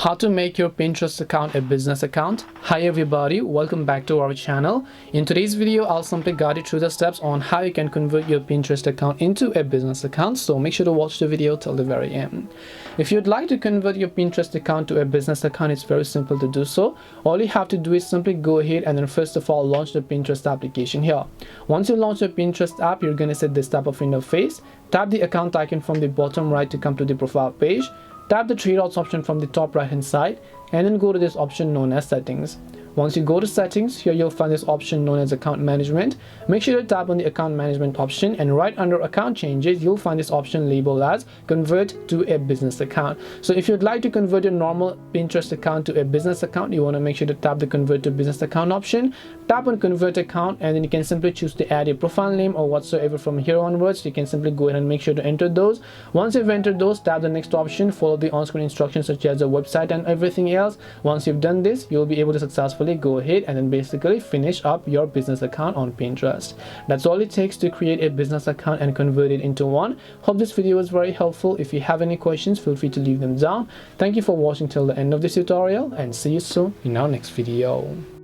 How to make your Pinterest account a business account. Hi everybody, welcome back to our channel. In today's video, I'll simply guide you through the steps on how you can convert your Pinterest account into a business account, so make sure to watch the video till the very end. If you'd like to convert your Pinterest account to a business account, it's very simple to do so. All you have to do is simply go ahead and then first of all launch the Pinterest application here. Once you launch the Pinterest app, you're going to set this type of interface. Tap the account icon from the bottom right to come to the profile page. Tap the three dots option from the top right hand side and then go to this option known as settings. Once you go to settings, here you'll find this option known as account management. Make sure to tap on the account management option, and right under account changes you'll find this option labeled as convert to a business account. So if you'd like to convert your normal Pinterest account to a business account, you want to make sure to tap the convert to business account option. Tap on convert account and then you can simply choose to add a profile name or whatsoever from here onwards. You can simply go ahead and make sure to enter those. Once you've entered those, tap the next option, follow the on-screen instructions such as the website and everything else. Once you've done this, you'll be able to successfully go ahead and then basically finish up your business account on Pinterest. That's all it takes to create a business account and convert it into one. Hope this video was very helpful. If you have any questions, feel free to leave them down. Thank you for watching till the end of this tutorial and see you soon in our next video.